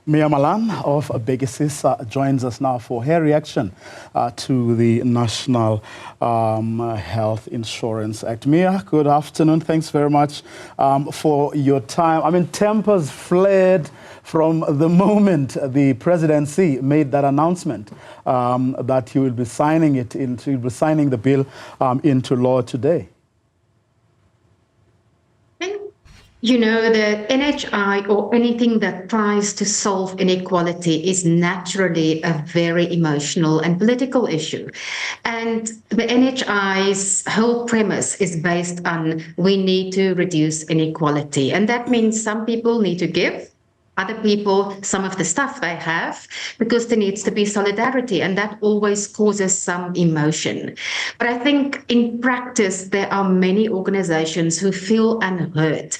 Mia Malan of Bhekisisa joins us now for her reaction to the National Health Insurance Act. Mia, good afternoon. Thanks very much for your time. I mean, tempers flared from the moment the presidency made that announcement that he will be signing the bill into law today. You know, the NHI or anything that tries to solve inequality is naturally a very emotional and political issue. And the NHI's whole premise is based on we need to reduce inequality. And that means some people need to give other people some of the stuff they have because there needs to be solidarity, and that always causes some emotion. But I think in practice, there are many organizations who feel unheard.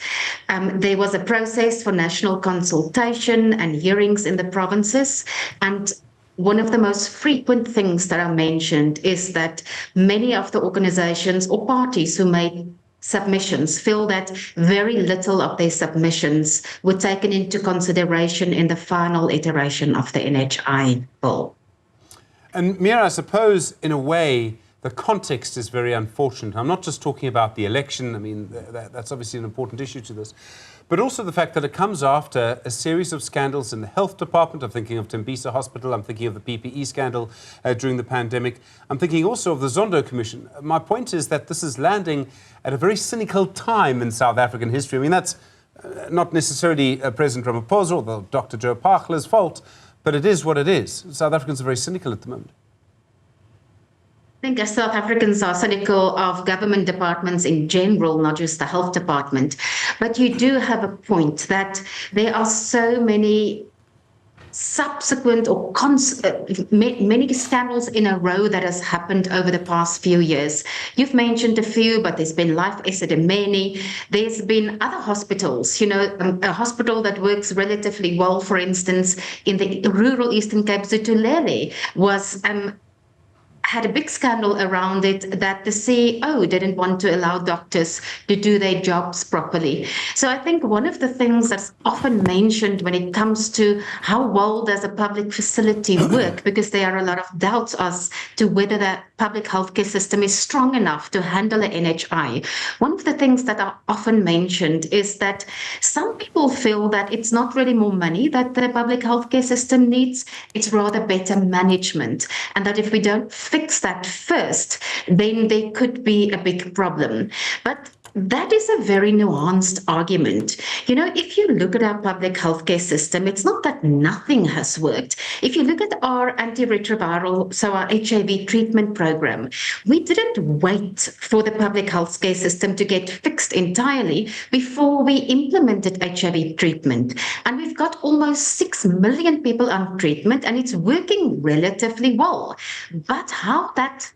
There was a process for national consultation and hearings in the provinces, and one of the most frequent things that are mentioned is that many of the organizations or parties who made submissions feel that very little of their submissions were taken into consideration in the final iteration of the NHI bill. And Mia, I suppose, in a way, the context is very unfortunate. I'm not just talking about the election. I mean, that's obviously an important issue to this, but also the fact that it comes after a series of scandals in the health department. I'm thinking of Tembisa Hospital. I'm thinking of the PPE scandal during the pandemic. I'm thinking also of the Zondo Commission. My point is that this is landing at a very cynical time in South African history. I mean, that's not necessarily President Ramaphosa or Dr. Joe Pagela's fault, but it is what it is. South Africans are very cynical at the moment. I think as South Africans are cynical of government departments in general, not just the health department. But you do have a point that there are so many subsequent or many scandals in a row that has happened over the past few years. You've mentioned a few, but there's been Life Esidimeni. There's been other hospitals, you know, a hospital that works relatively well, for instance, in the rural Eastern Cape, Zutulele, was had a big scandal around it that the CEO didn't want to allow doctors to do their jobs properly. So I think one of the things that's often mentioned when it comes to how well does a public facility work, because there are a lot of doubts as to whether the public healthcare system is strong enough to handle an NHI. One of the things that are often mentioned is that some people feel that it's not really more money that the public healthcare system needs, it's rather better management, and that if we don't fix that first, then there could be a big problem. But that is a very nuanced argument. You know, if you look at our public healthcare system, it's not that nothing has worked. If you look at our antiretroviral, so our HIV treatment program, we didn't wait for the public healthcare system to get fixed entirely before we implemented HIV treatment. And we've got almost 6 million people on treatment, and it's working relatively well. But how that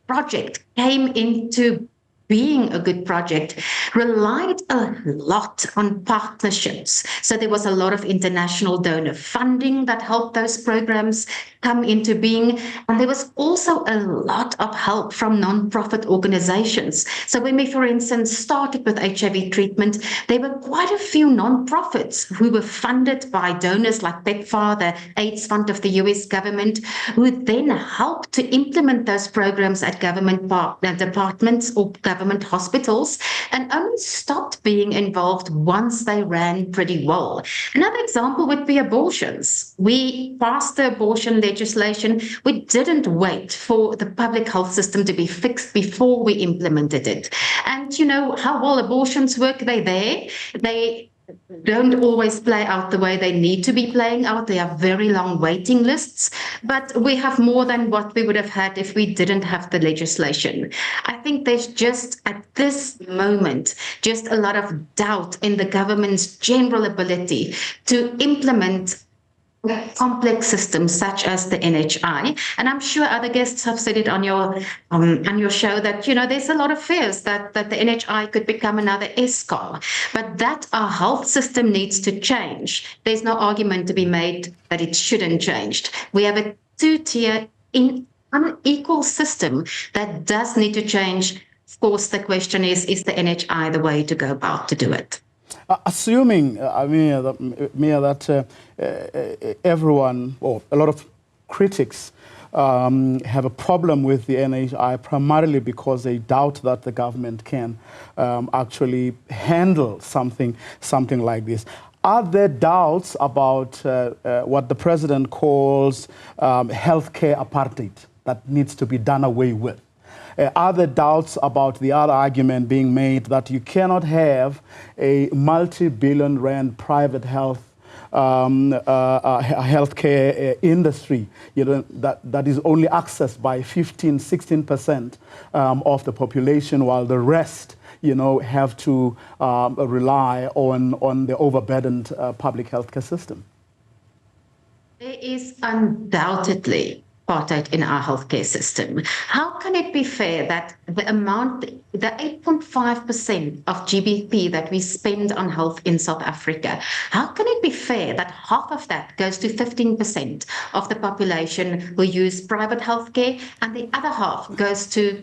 project came into being a good project relied a lot on partnerships. So there was a lot of international donor funding that helped those programs come into being. And there was also a lot of help from non-profit organizations. So when we, for instance, started with HIV treatment, there were quite a few non-profits who were funded by donors like PEPFAR, the AIDS fund of the US government, who then helped to implement those programs at government departments or government hospitals, and only stopped being involved once they ran pretty well. Another example would be abortions. We passed the abortion legislation. We didn't wait for the public health system to be fixed before we implemented it. And you know how well abortions work, they're there. They don't always play out the way they need to be playing out. They have very long waiting lists, but we have more than what we would have had if we didn't have the legislation. I think there's just at this moment, just a lot of doubt in the government's general ability to implement complex systems such as the NHI. And I'm sure other guests have said it on your show that, you know, there's a lot of fears that the NHI could become another ESCOM, but that our health system needs to change. There's no argument to be made that it shouldn't change. We have a two-tier unequal system that does need to change. Of course, the question is the NHI the way to go about to do it? Assuming, Mia, that everyone, or a lot of critics, have a problem with the NHI primarily because they doubt that the government can actually handle something like this. Are there doubts about what the president calls healthcare apartheid that needs to be done away with? Are there doubts about the other argument being made that you cannot have a multi-billion rand private healthcare industry, that is only accessed by 15–16% of the population, while the rest, have to rely on the overburdened public healthcare system? There is undoubtedly apartheid in our healthcare system. How can it be fair that the 8.5% of GDP that we spend on health in South Africa, how can it be fair that half of that goes to 15% of the population who use private healthcare, and the other half goes to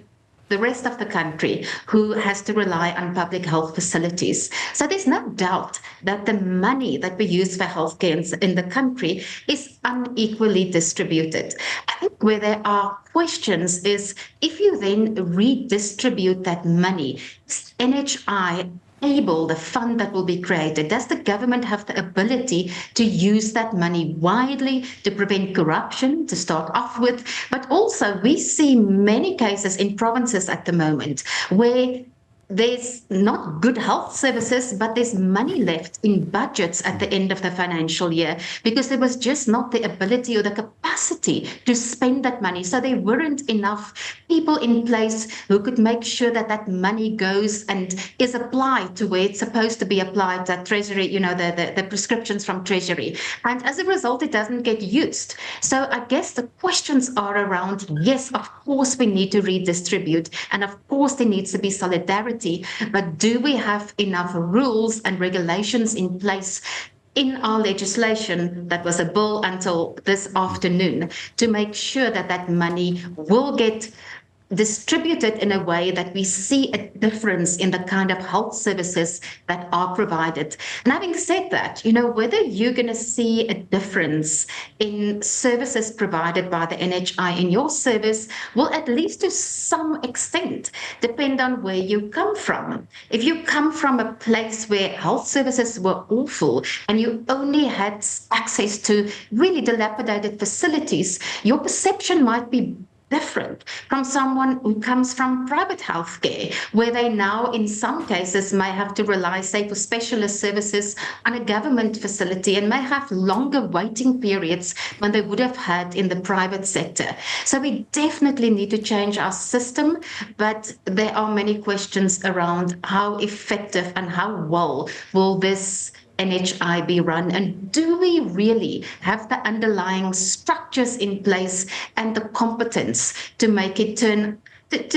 the rest of the country who has to rely on public health facilities? So there's no doubt that the money that we use for healthcare in the country is unequally distributed. I think where there are questions is if you then redistribute that money, is NHI able, the fund that will be created, does the government have the ability to use that money widely to prevent corruption, to start off with? But also we see many cases in provinces at the moment where there's not good health services, but there's money left in budgets at the end of the financial year because there was just not the ability or the capacity to spend that money. So there weren't enough people in place who could make sure that that money goes and is applied to where it's supposed to be applied, that Treasury, the prescriptions from Treasury. And as a result, it doesn't get used. So I guess the questions are around, yes, of course we need to redistribute, and of course there needs to be solidarity. But do we have enough rules and regulations in place in our legislation that was a bill until this afternoon to make sure that that money will get distributed in a way that we see a difference in the kind of health services that are provided? And having said that, whether you're going to see a difference in services provided by the NHI in your service will, at least to some extent, depend on where you come from. If you come from a place where health services were awful and you only had access to really dilapidated facilities, your perception might be different from someone who comes from private healthcare, where they now in some cases may have to rely, say, for specialist services on a government facility and may have longer waiting periods than they would have had in the private sector. So we definitely need to change our system, but there are many questions around how effective and how well will this NHI be run, and do we really have the underlying structures in place and the competence to make it to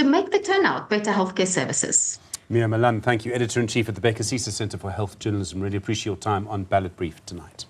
make the turnout better healthcare services? Mia Malan, thank you, Editor-in-Chief at the Bhekisisa Centre for Health Journalism. Really appreciate your time on Ballot Brief tonight.